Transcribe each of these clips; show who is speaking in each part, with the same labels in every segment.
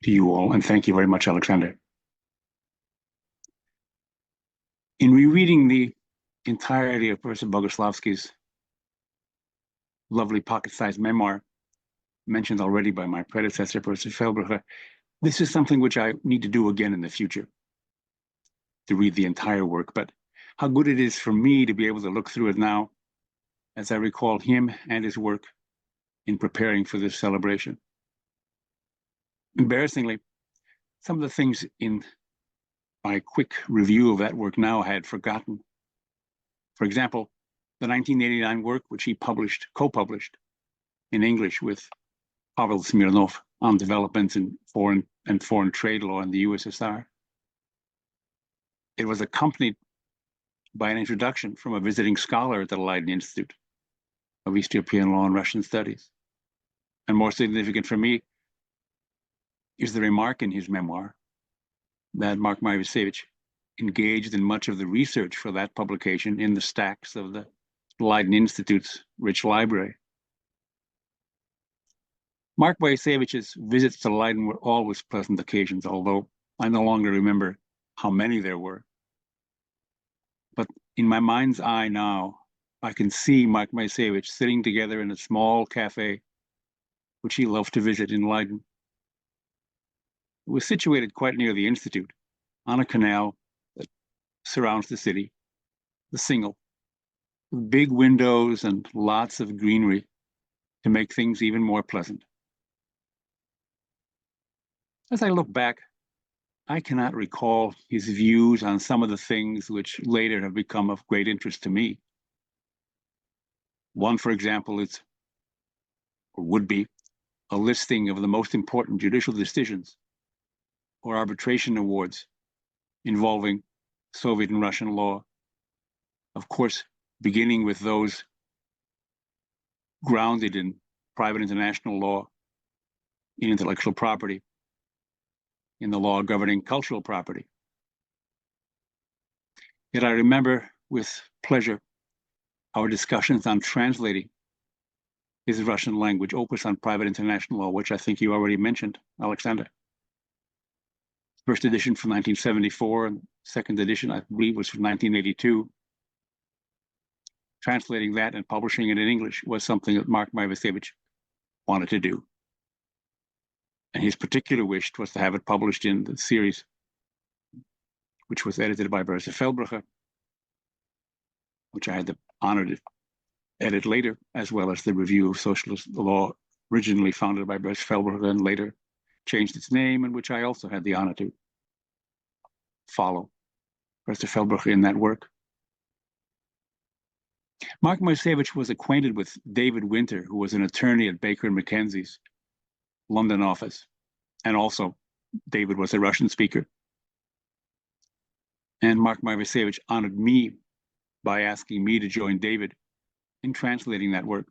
Speaker 1: to you all, and thank you very much, Alexander. In rereading the entirety of Professor Boguslavskiy's lovely pocket-sized memoir, mentioned already by my predecessor, Professor Feldbrucker, this is something which I need to do again in the future, to read the entire work. But how good it is for me to be able to look through it now as I recall him and his work in preparing for this celebration. Embarrassingly, some of the things in my quick review of that work now I had forgotten. For example, the 1989 work, which he co-published in English with Pavel Smirnov on developments in foreign trade law in the USSR. It was accompanied by an introduction from a visiting scholar at the Leiden Institute of East European Law and Russian Studies. And more significant for me is the remark in his memoir that Mark Moiseevich engaged in much of the research for that publication in the stacks of the Leiden Institute's rich library. Mark Moisievich's visits to Leiden were always pleasant occasions, although I no longer remember how many there were. But in my mind's eye now, I can see Mark Moiseevich sitting together in a small cafe, which he loved to visit in Leiden. It was situated quite near the Institute, on a canal that surrounds the city, the Single, with big windows and lots of greenery to make things even more pleasant. As I look back, I cannot recall his views on some of the things which later have become of great interest to me. One, for example, is, or would be, a listing of the most important judicial decisions or arbitration awards involving Soviet and Russian law. Of course, beginning with those grounded in private international law, in intellectual property, in the law governing cultural property. Yet I remember with pleasure our discussions on translating his Russian language opus on private international law, which I think you already mentioned, Alexander. First edition from 1974, and second edition, I believe, was from 1982. Translating that and publishing it in English was something that Mark Moiseevich wanted to do. And his particular wish was to have it published in the series, which was edited by Professor Feldbrucker, which I had the honor to edit later, as well as the Review of Socialist Law, originally founded by Professor Feldbrucker and later changed its name, and which I also had the honor to follow Professor Feldbrucker in that work. Mark Moiseevich was acquainted with David Winter, who was an attorney at Baker & McKenzie's London office, and also David was a Russian speaker. And Mark Moiseevich honored me by asking me to join David in translating that work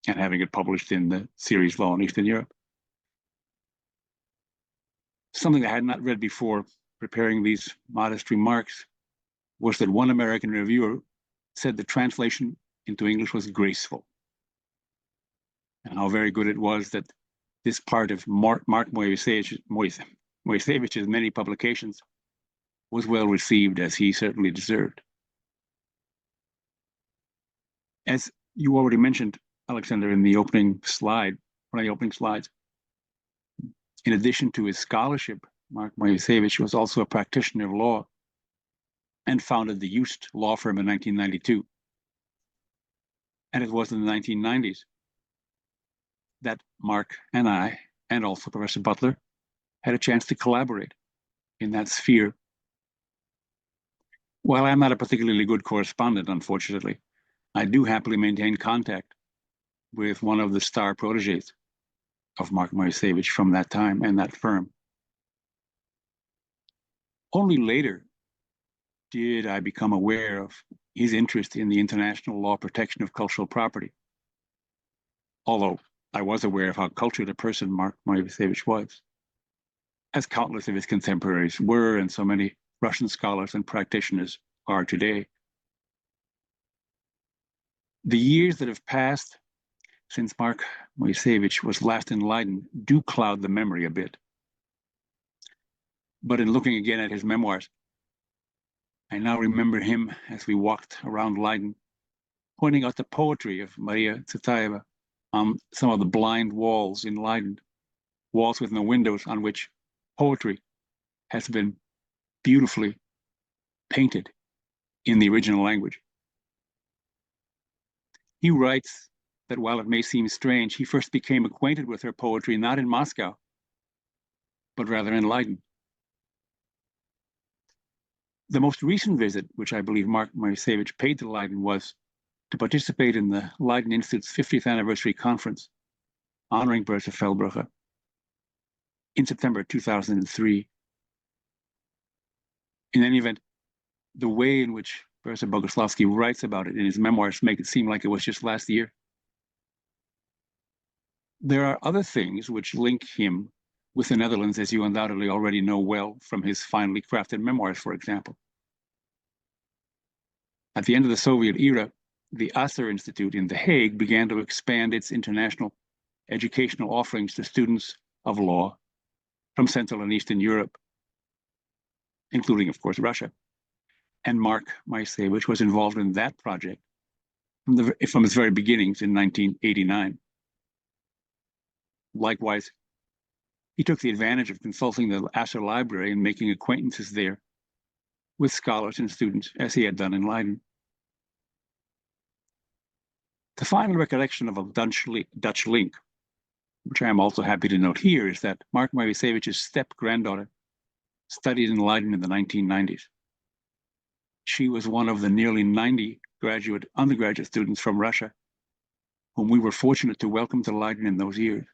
Speaker 1: and having it published in the series Law in Eastern Europe. Something I had not read before preparing these modest remarks was that one American reviewer said the translation into English was graceful, and how very good it was that this part of Mark Moiseevich's many publications was well received, as he certainly deserved. As you already mentioned, Alexander, in the opening slide, one of the opening slides, in addition to his scholarship, Mark Moiseevich was also a practitioner of law and founded the Just law firm in 1992. And it was in the 1990s that Mark and I, and also Professor Butler, had a chance to collaborate in that sphere. While I'm not a particularly good correspondent, unfortunately, I do happily maintain contact with one of the star proteges of Mark Moiseevich from that time and that firm. Only later did I become aware of his interest in the international law protection of cultural property, although I was aware of how cultured a person Mark Moiseevich was, as countless of his contemporaries were, and so many Russian scholars and practitioners are today. The years that have passed since Mark Moiseevich was last in Leiden, do cloud the memory a bit. But in looking again at his memoirs, I now remember him as we walked around Leiden, pointing out the poetry of Maria Tsvetaeva on some of the blind walls in Leiden, walls with no windows on which poetry has been beautifully painted in the original language. He writes that while it may seem strange, he first became acquainted with her poetry not in Moscow, but rather in Leiden. The most recent visit, which I believe Mark Moiseevich paid to Leiden, was to participate in the Leiden Institute's 50th anniversary conference honoring Bertha Feldbrugge in September 2003. In any event, the way in which Professor Boguslavskiy writes about it in his memoirs make it seem like it was just last year. There are other things which link him with the Netherlands, as you undoubtedly already know well from his finely crafted memoirs, for example. At the end of the Soviet era, the Asser Institute in The Hague began to expand its international educational offerings to students of law from Central and Eastern Europe, including, of course, Russia. And Mark Moiseevich was involved in that project from its very beginnings in 1989. Likewise, he took the advantage of consulting the Asser Library and making acquaintances there with scholars and students, as he had done in Leiden. The final recollection of a Dutch link, which I am also happy to note here, is that Mark Moiseevich's step-granddaughter studied in Leiden in the 1990s. She was one of the nearly 90 undergraduate students from Russia whom we were fortunate to welcome to Leiden in those years.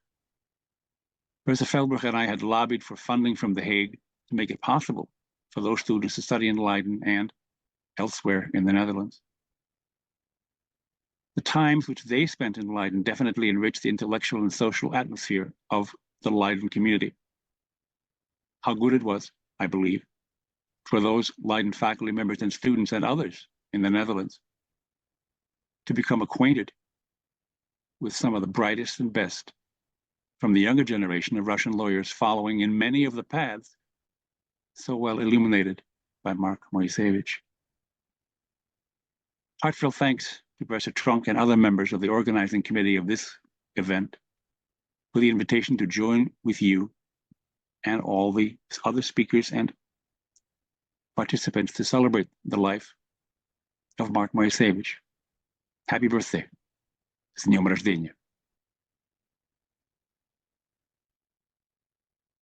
Speaker 1: Professor Feldbrugge and I had lobbied for funding from The Hague to make it possible for those students to study in Leiden and elsewhere in the Netherlands. The times which they spent in Leiden definitely enriched the intellectual and social atmosphere of the Leiden community. How good it was, I believe, for those Leiden faculty members and students and others in the Netherlands to become acquainted with some of the brightest and best from the younger generation of Russian lawyers following in many of the paths so well illuminated by Mark Moiseevich. Heartfelt thanks to Professor Trunk and other members of the organizing committee of this event for the invitation to join with you and all the other speakers and participants to celebrate the life of Mark Moiseevich. Happy birthday. С днем рождения.